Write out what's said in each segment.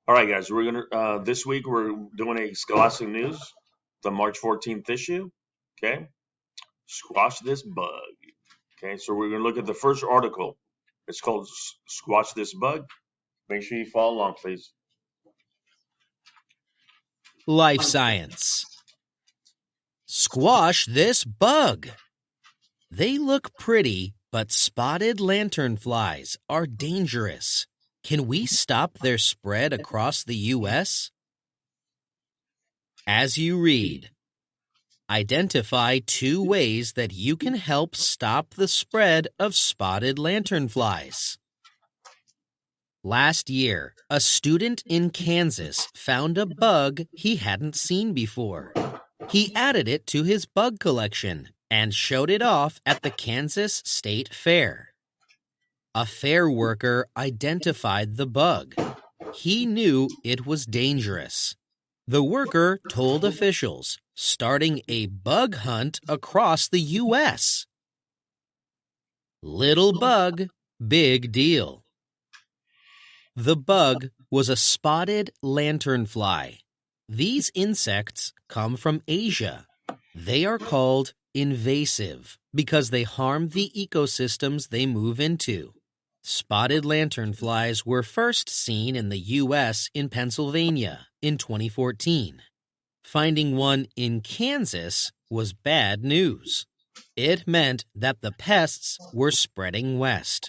All right, guys, we're gonna this week we're doing a Scholastic News, the March 14th issue. Okay, squash this bug. Okay, so we're gonna look at the first article. It's called "Squash This Bug." Make sure you follow along, please. Life Science. Squash this bug. They look pretty, but spotted lanternflies are dangerous. Can we stop their spread across the U.S.? As you read, identify 2 ways that you can help stop the spread of spotted lanternflies. Last year, a student in Kansas found a bug he hadn't seen before. He added it to his bug collection and showed it off at the Kansas State Fair. A fair worker identified the bug. He knew it was dangerous. The worker told officials, starting a bug hunt across the U.S. Little bug, big deal. The bug was a spotted lanternfly. These insects come from Asia. They are called invasive because they harm the ecosystems they move into. Spotted lanternflies were first seen in the U.S. in Pennsylvania in 2014. Finding one in Kansas was bad news. It meant that the pests were spreading west.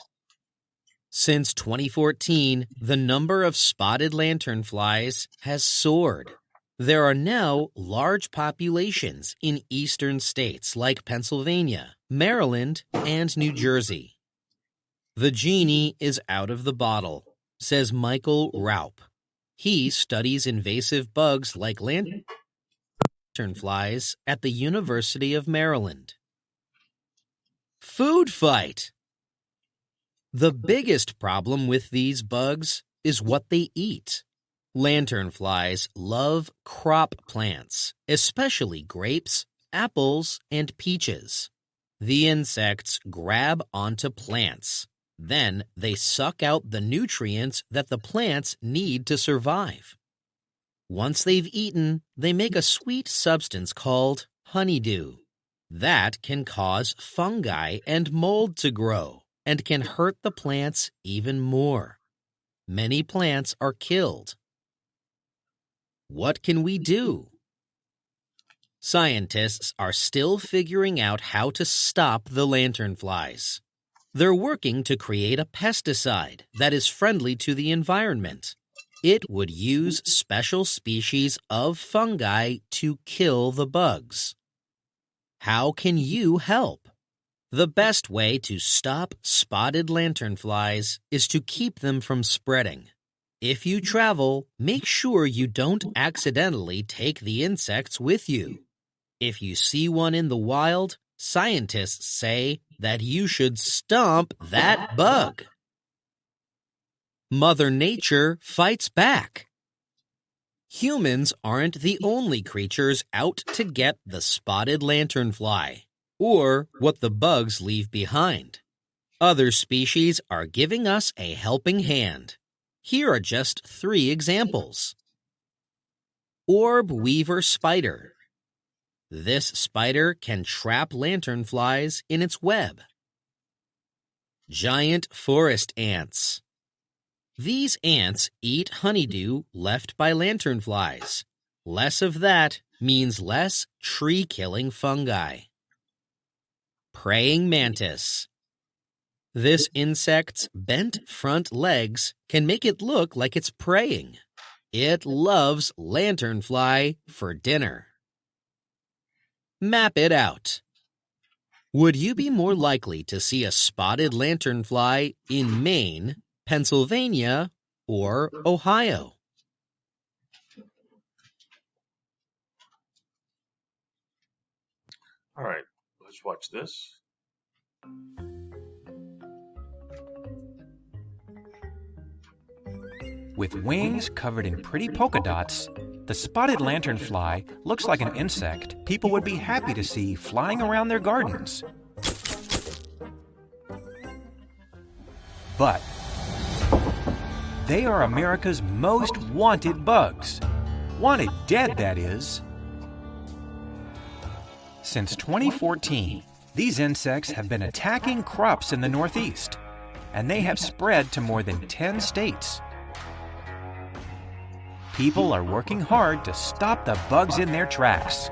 Since 2014, the number of spotted lanternflies has soared. There are now large populations in eastern states like Pennsylvania, Maryland, and New Jersey. The genie is out of the bottle, says Michael Raup. He studies invasive bugs like lanternflies at the University of Maryland. Food fight. The biggest problem with these bugs is what they eat. Lanternflies love crop plants, especially grapes, apples, and peaches. The insects grab onto plants. Then they suck out the nutrients that the plants need to survive. Once they've eaten, they make a sweet substance called honeydew. That can cause fungi and mold to grow and can hurt the plants even more. Many plants are killed. What can we do? Scientists are still figuring out how to stop the lanternflies. They're working to create a pesticide that is friendly to the environment. It would use special species of fungi to kill the bugs. How can you help? The best way to stop spotted lanternflies is to keep them from spreading. If you travel, make sure you don't accidentally take the insects with you. If you see one in the wild, scientists say that you should stomp that bug. Mother Nature fights back. Humans aren't the only creatures out to get the spotted lanternfly, or what the bugs leave behind. Other species are giving us a helping hand. Here are just 3 examples. Orb weaver spider. This spider can trap lanternflies in its web. Giant forest ants. These ants eat honeydew left by lanternflies. Less of that means less tree-killing fungi. Praying mantis. This insect's bent front legs can make it look like it's praying. It loves lanternfly for dinner. Map it out. Would you be more likely to see a spotted lanternfly in Maine, Pennsylvania, or Ohio? All right, let's watch this. With wings covered in pretty polka dots, the spotted lanternfly looks like an insect people would be happy to see flying around their gardens. But They are America's most wanted bugs. Wanted dead, that is. Since 2014, these insects have been attacking crops in the Northeast, and they have spread to more than 10 states. People are working hard to stop the bugs in their tracks.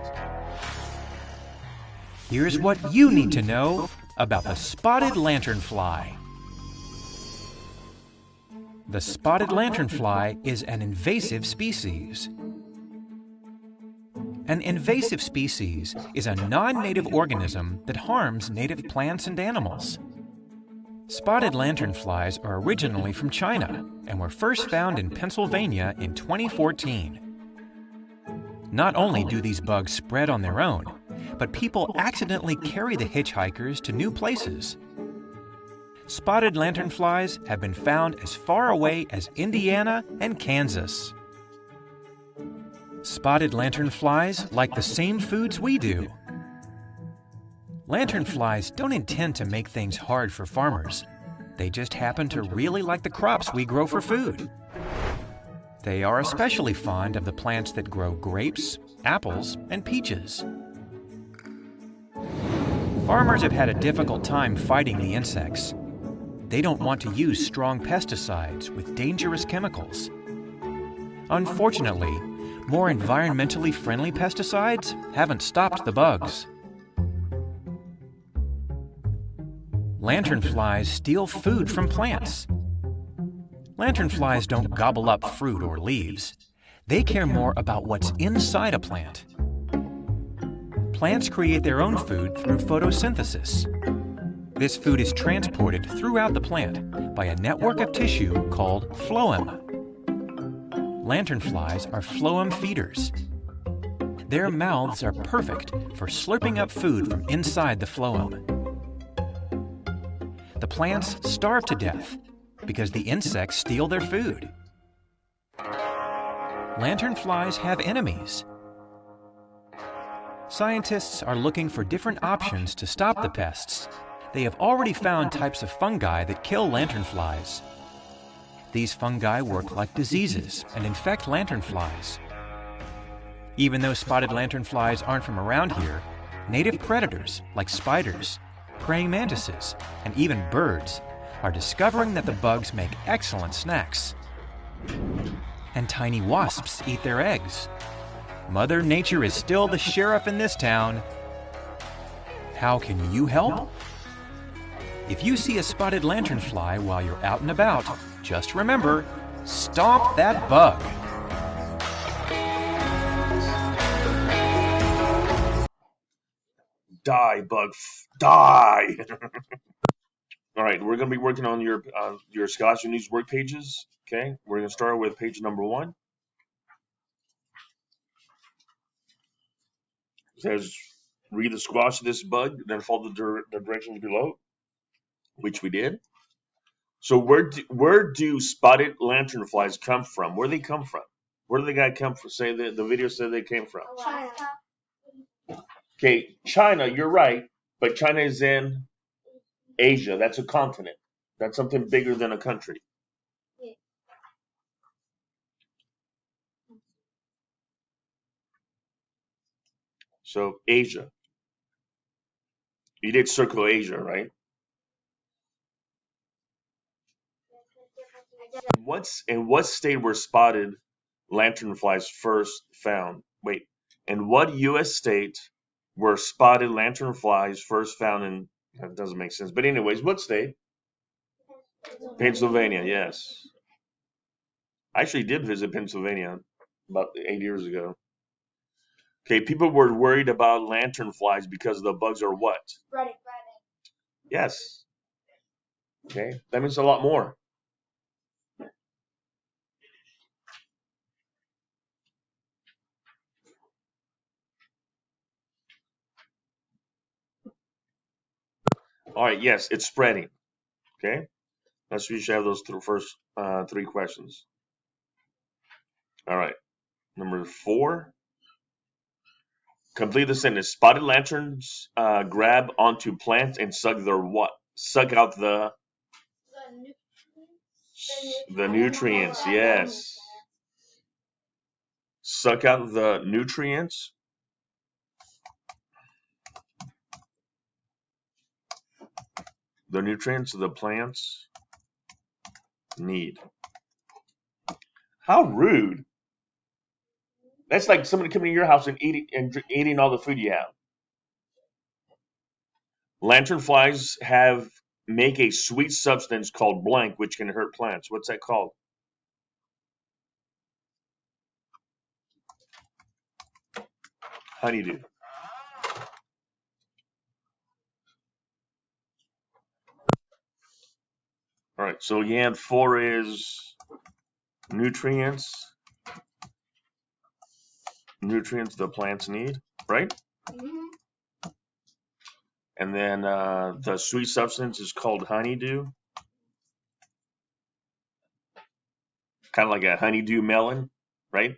Here's what you need to know about the spotted lanternfly. The spotted lanternfly is an invasive species. An invasive species is a non-native organism that harms native plants and animals. Spotted lanternflies are originally from China and were first found in Pennsylvania in 2014. Not only do these bugs spread on their own, but people accidentally carry the hitchhikers to new places. Spotted lanternflies have been found as far away as Indiana and Kansas. Spotted lanternflies like the same foods we do. Lanternflies don't intend to make things hard for farmers. They just happen to really like the crops we grow for food. They are especially fond of the plants that grow grapes, apples, and peaches. Farmers have had a difficult time fighting the insects. They don't want to use strong pesticides with dangerous chemicals. Unfortunately, more environmentally friendly pesticides haven't stopped the bugs. Lanternflies steal food from plants. Lanternflies don't gobble up fruit or leaves. They care more about what's inside a plant. Plants create their own food through photosynthesis. This food is transported throughout the plant by a network of tissue called phloem. Lanternflies are phloem feeders. Their mouths are perfect for slurping up food from inside the phloem. The plants starve to death because the insects steal their food. Lanternflies have enemies. Scientists are looking for different options to stop the pests. They have already found types of fungi that kill lanternflies. These fungi work like diseases and infect lanternflies. Even though spotted lanternflies aren't from around here, native predators like spiders, praying mantises, and even birds are discovering that the bugs make excellent snacks. And tiny wasps eat their eggs. Mother Nature is still the sheriff in this town. How can you help? If you see a spotted lanternfly while you're out and about, just remember, stomp that bug. Die, bug, die. All right, we're going to be working on your Scholastic News work pages. Okay, we're going to start with page number 1. It says, read the squash of this bug, then follow the directions below, which we did. So where do spotted lanternflies come from? Where do they come from? Where do they come from? Say the video said they came from. China. Okay, China, you're right, but China is in Asia. That's a continent. That's something bigger than a country. Yeah. So Asia. You did circle Asia, right? In what state were spotted lanternflies first found? Wait, in what U.S. state were spotted lanternflies first found in? That doesn't make sense. But anyways, what state? Pennsylvania, yes. I actually did visit Pennsylvania about 8 years ago. Okay, people were worried about lanternflies because the bugs are what? Spreading. Yes. Okay, that means a lot more. All right, yes, it's spreading. Okay, that's we should have those first 3 questions. All right, number 4. Complete the sentence. Spotted lanterns grab onto plants and suck their what? Suck out the The nutrients, yes. Suck out the nutrients. The nutrients the plants need. How rude. That's like somebody coming to your house and eating all the food you have. Lanternflies make a sweet substance called blank, which can hurt plants. What's that called? Honeydew. All right, so again, 4 is nutrients. Nutrients the plants need, right? Mm-hmm. And then the sweet substance is called honeydew. Kind of like a honeydew melon, right?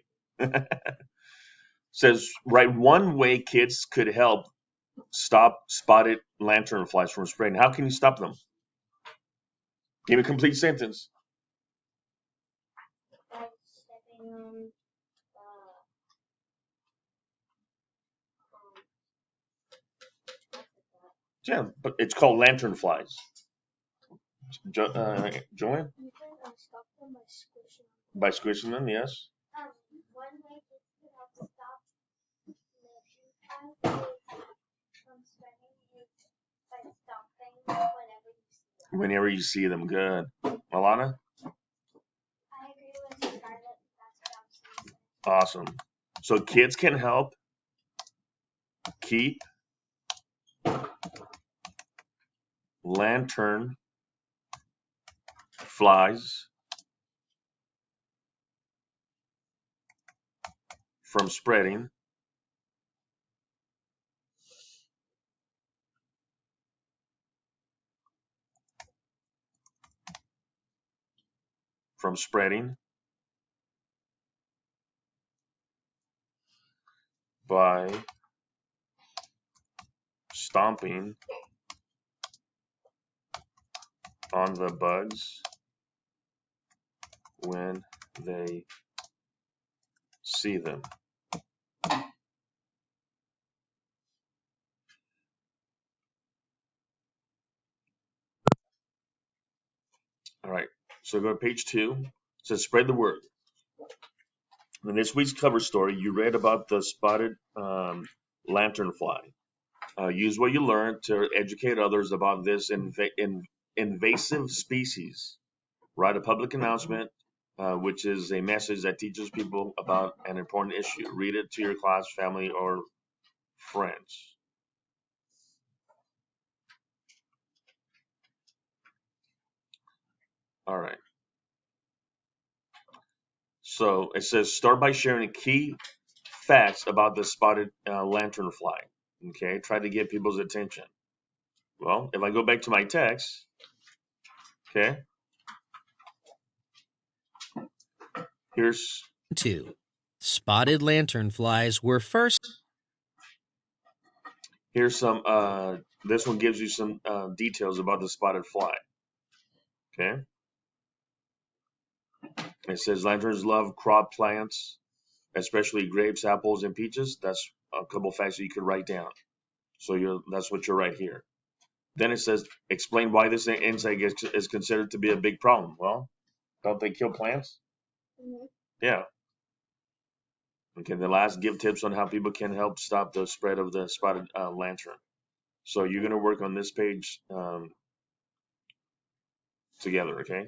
Says, right, one way kids could help stop spotted lanternflies from spreading. How can you stop them? Give me a complete sentence. Yeah, but it's called lanternflies. Joanne? You can stop them by squishing them, yes. One way to help stop from spreading is by stopping whenever you see them. Good. Alana? I agree with Scarlett. That's awesome. So kids can help keep lantern flies from spreading by stomping on the bugs when they see them. All right, so go to page 2. It says spread the word. In this week's cover story, you read about the spotted lanternfly. Use what you learned to educate others about this invasive species. Write a public announcement, which is a message that teaches people about an important issue. Read it to your class, family, or friends. All right. So it says start by sharing key facts about the spotted lanternfly. Okay, try to get people's attention. Well, if I go back to my text, okay, here's 2. Spotted lanternflies were first. Here's some. This one gives you some details about the spotted fly. Okay. It says lanterns love crop plants, especially grapes, apples, and peaches. That's a couple facts that you could write down. So that's what you're right here. Then it says explain why this insect is considered to be a big problem. Well, don't they kill plants? Mm-hmm. Yeah. Okay. The last, give tips on how people can help stop the spread of the spotted lantern. So you're going to work on this page together, okay?